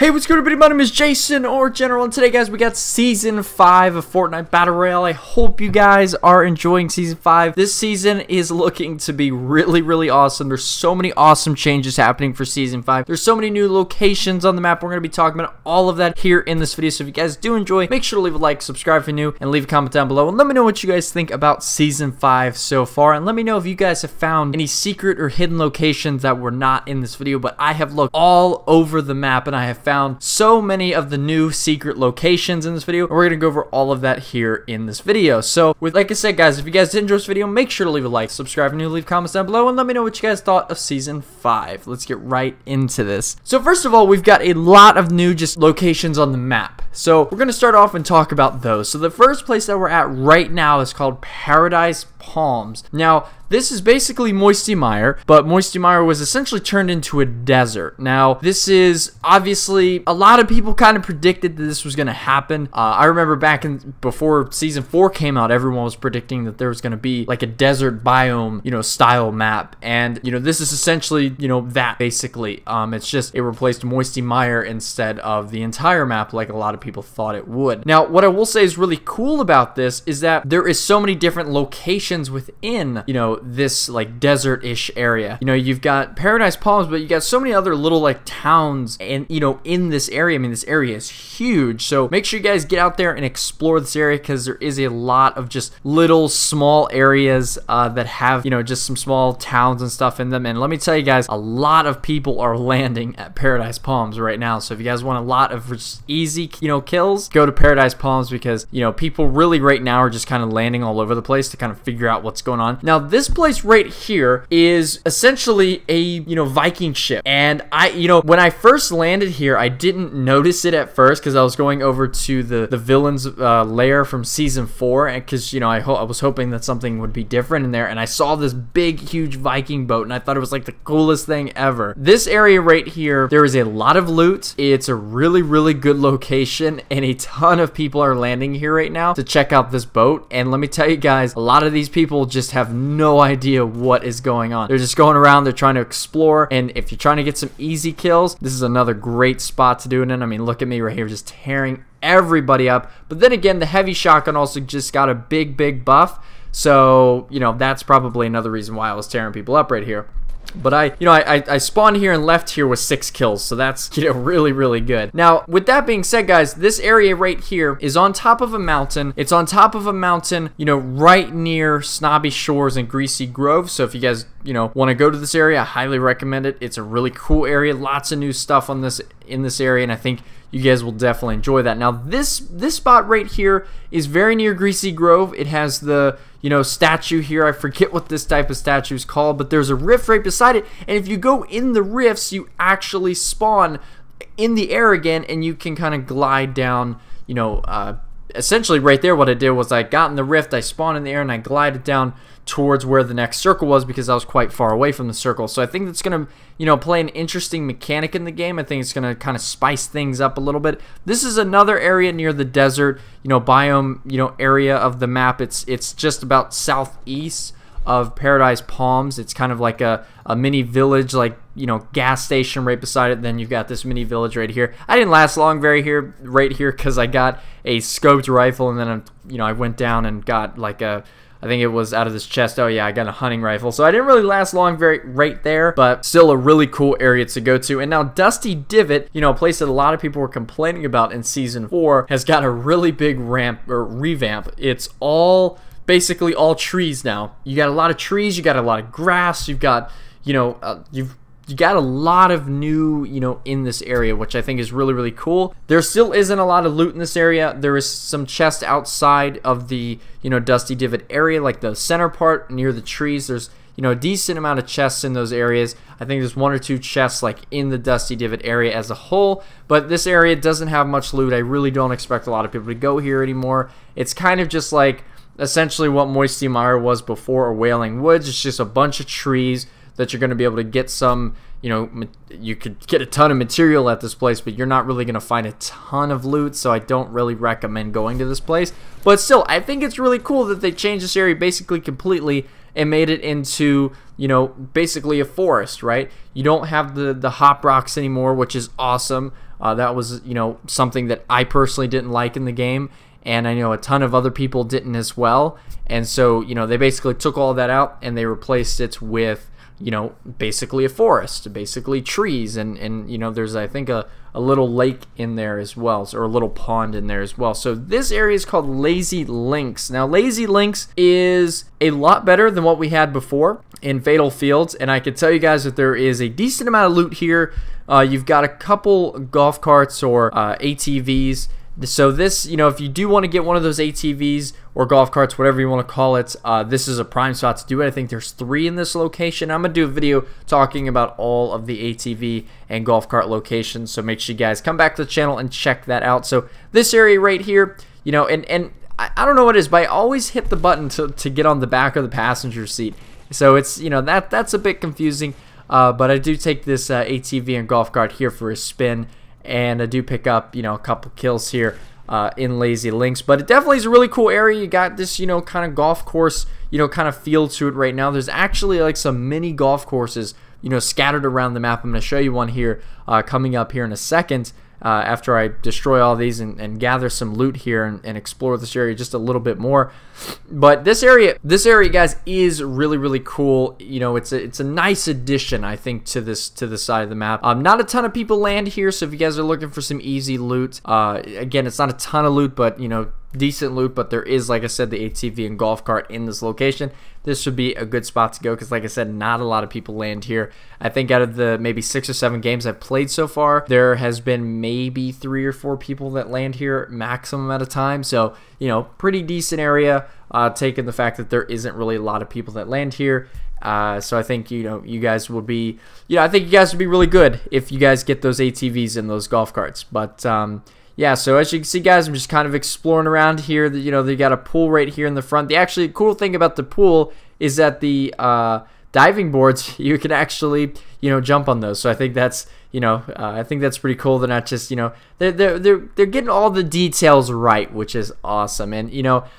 Hey, what's good everybody? My name is Jason, or General, and today guys we got Season 5 of Fortnite Battle Royale. I hope you guys are enjoying Season 5. This season is looking to be really awesome. There's so many awesome changes happening for Season 5. There's so many new locations on the map. We're going to be talking about all of that here in this video. So if you guys do enjoy, make sure to leave a like, subscribe if you're new, and leave a comment down below. And let me know what you guys think about Season 5 so far. And let me know if you guys have found any secret or hidden locations that were not in this video. But I have looked all over the map, and I have found so many of the new secret locations in this video, and we're gonna go over all of that here in this video. So like I said guys, if you guys did enjoy this video, make sure to leave a like, subscribe and leave comments down below, and let me know what you guys thought of Season 5. Let's get right into this. So first of all, we've got a lot of new just locations on the map, so we're gonna start off and talk about those. So the first place that we're at right now is called Paradise Palms. Now this is basically Moisty Mire, but Moisty Mire was essentially turned into a desert. Now, this is obviously, a lot of people kind of predicted that this was going to happen. I remember before Season 4 came out, everyone was predicting that there was going to be like a desert biome, style map. And, this is essentially, that basically. It replaced Moisty Mire instead of the entire map like a lot of people thought it would. Now, what I will say is really cool about this is that there is so many different locations within, this like desert-ish area. You've got Paradise Palms, but you got so many other little like towns and in this area. I mean, this area is huge, so make sure you guys get out there and explore this area, because there is a lot of just little small areas that have just some small towns and stuff in them. And let me tell you guys, a lot of people are landing at Paradise Palms right now. So if you guys want a lot of just easy kills, go to Paradise Palms, because people really right now are just kind of landing all over the place to kind of figure out what's going on. Now this place right here is essentially a Viking ship, and when I first landed here, I didn't notice it at first because I was going over to the villain's lair from Season 4, and because I was hoping that something would be different in there, and I saw this big huge Viking boat, and I thought it was like the coolest thing ever. This area right here, there is a lot of loot. It's a really good location, and a ton of people are landing here right now to check out this boat. And let me tell you guys, a lot of these people just have no idea what is going on. They're just going around, they're trying to explore, and if you're trying to get some easy kills, this is another great spot to do it in. I mean, look at me right here, just tearing everybody up. But then again, the heavy shotgun also just got a big buff, so that's probably another reason why I was tearing people up right here. But I spawned here and left here with 6 kills, so that's really good. Now with that being said guys, this area right here is on top of a mountain. It's on top of a mountain right near Snobby Shores and Greasy Grove. So if you guys want to go to this area, I highly recommend it. It's a really cool area, lots of new stuff in this area, and I think you guys will definitely enjoy that. Now this spot right here is very near Greasy Grove. It has the statue here. I forget what this type of statue is called, but there's a rift right beside it, and if you go in the rifts, you actually spawn in the air again, and you can kind of glide down. Essentially right there, what I did was I got in the rift, I spawned in the air, and I glided down towards where the next circle was, because I was quite far away from the circle. So I think that's gonna play an interesting mechanic in the game. I think it's gonna kind of spice things up a little bit. This is another area near the desert biome area of the map. It's just about southeast of Paradise Palms. It's kind of like a mini village, like gas station right beside it. Then you've got this mini village right here. I didn't last long right here because I got a scoped rifle, and then I went down and got like I think it was out of this chest. Oh yeah, I got a hunting rifle. So I didn't really last long right there, but still a really cool area to go to. And now Dusty Divot, a place that a lot of people were complaining about in Season 4, has got a really big revamp. It's basically all trees now. You got a lot of trees, you got a lot of grass, you've got you got a lot of new in this area, which I think is really cool. There still isn't a lot of loot in this area. There is some chests outside of the Dusty Divot area, like the center part near the trees. There's a decent amount of chests in those areas. I think there's 1 or 2 chests like in the Dusty Divot area as a whole, but this area doesn't have much loot. I really don't expect a lot of people to go here anymore. It's kind of just like essentially what Moisty Mire was before, or Wailing Woods. It's just a bunch of trees that you're going to be able to get some, you could get a ton of material at this place, but you're not really going to find a ton of loot, so I don't really recommend going to this place. But still, I think it's really cool that they changed this area basically completely and made it into, you know, basically a forest, right? You don't have the hop rocks anymore, which is awesome. That was, something that I personally didn't like in the game, and I know a ton of other people didn't as well. And so, they basically took all that out and they replaced it with, basically a forest, basically trees, and there's, I think, a little lake in there as well, or a little pond in there as well. So this area is called Lazy Links. Now, Lazy Links is a lot better than what we had before in Fatal Fields, and I can tell you guys that there is a decent amount of loot here. You've got a couple golf carts or ATVs. So this, if you do want to get one of those ATVs or golf carts, whatever you want to call it, this is a prime spot to do it. I think there's 3 in this location. I'm going to do a video talking about all of the ATV and golf cart locations, so make sure you guys come back to the channel and check that out. So this area right here, and I don't know what it is, but I always hit the button to get on the back of the passenger seat. So it's, that's a bit confusing, but I do take this ATV and golf cart here for a spin. And I do pick up, a couple kills here in Lazy Links. But it definitely is a really cool area. You got this, kind of golf course, kind of feel to it right now. There's actually like some mini golf courses, scattered around the map. I'm going to show you one here coming up here in a second. After I destroy all these and gather some loot here and explore this area just a little bit more. But this area, guys, is really, really cool. It's a nice addition, I think, to this side of the map. Not a ton of people land here, so if you guys are looking for some easy loot, again, it's not a ton of loot, but decent loot. But there is, like I said, the ATV and golf cart in this location. This would be a good spot to go because, like I said, not a lot of people land here. I think out of the maybe 6 or 7 games I've played so far, there has been maybe 3 or 4 people that land here maximum at a time. So, pretty decent area, taking the fact that there isn't really a lot of people that land here. So I think, you guys would be, I think you guys would be really good if you guys get those ATVs and those golf carts. But, yeah, so as you can see, guys, I'm just kind of exploring around here. They got a pool right here in the front. The actually cool thing about the pool is that the diving boards, you can actually, jump on those. So I think that's, I think that's pretty cool. They're not just, they're getting all the details right, which is awesome. And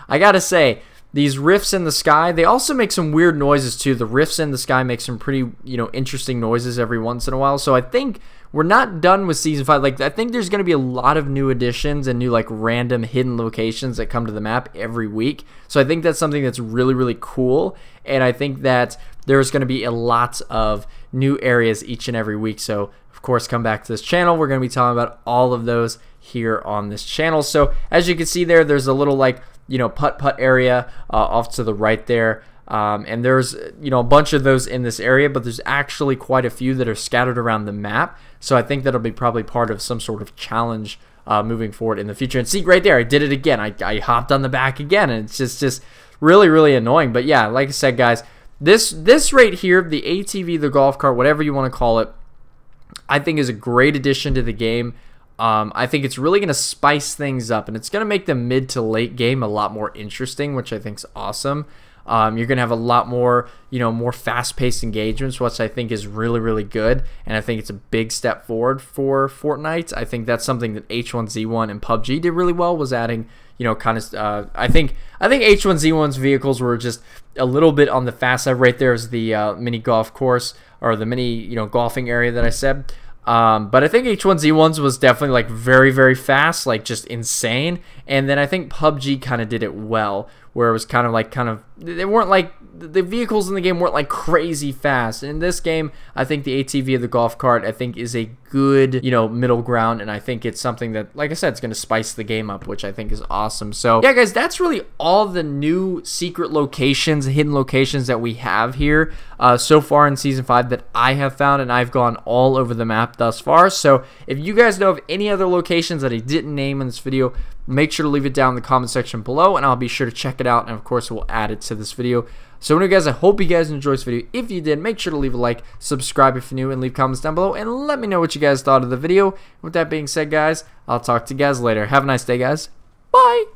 I gotta say, these rifts in the sky, they also make some weird noises too. The rifts in the sky make some pretty, interesting noises every once in a while. So I think we're not done with Season 5. Like, I think there's going to be a lot of new additions and new, like, random hidden locations that come to the map every week. So I think that's something that's really, really cool. And I think that there's going to be a lot of new areas each and every week. So, of course, come back to this channel. We're going to be talking about all of those here on this channel. So, as you can see there, there's a little, like, putt-putt area off to the right there. And there's, a bunch of those in this area, but there's actually quite a few that are scattered around the map. So I think that'll be probably part of some sort of challenge moving forward in the future. And see, right there, I did it again. I hopped on the back again, and it's just really, really annoying. But yeah, like I said, guys, this right here, the ATV, the golf cart, whatever you want to call it, I think is a great addition to the game. I think it's really going to spice things up, and it's going to make the mid to late game a lot more interesting, which I think is awesome. You're going to have a lot more, more fast-paced engagements, which I think is really, really good. And I think it's a big step forward for Fortnite. I think that's something that H1Z1 and PUBG did really well, was adding, kind of, I think H1Z1's vehicles were just a little bit on the fast side. Right there is the mini golf course, or the mini, golfing area that I said. But I think H1Z1's was definitely like very, very fast, like just insane. And then I think PUBG kind of did it well, where it was kind of they weren't like, the vehicles in the game weren't like crazy fast. In this game, I think the ATV of the golf cart, I think, is a good, middle ground, and I think it's something that, like I said, it's going to spice the game up, which I think is awesome. So yeah, guys, that's really all the new secret locations, hidden locations that we have here so far in Season 5 that I have found, and I've gone all over the map thus far. So if you guys know of any other locations that I didn't name in this video, make sure to leave it down in the comment section below, and I'll be sure to check it out, and of course we'll add it to this video. So anyway, guys, I hope you guys enjoyed this video. If you did, make sure to leave a like, subscribe if you're new, and leave comments down below, and let me know what you guys thought of the video. With that being said, guys, I'll talk to you guys later. Have a nice day, guys. Bye!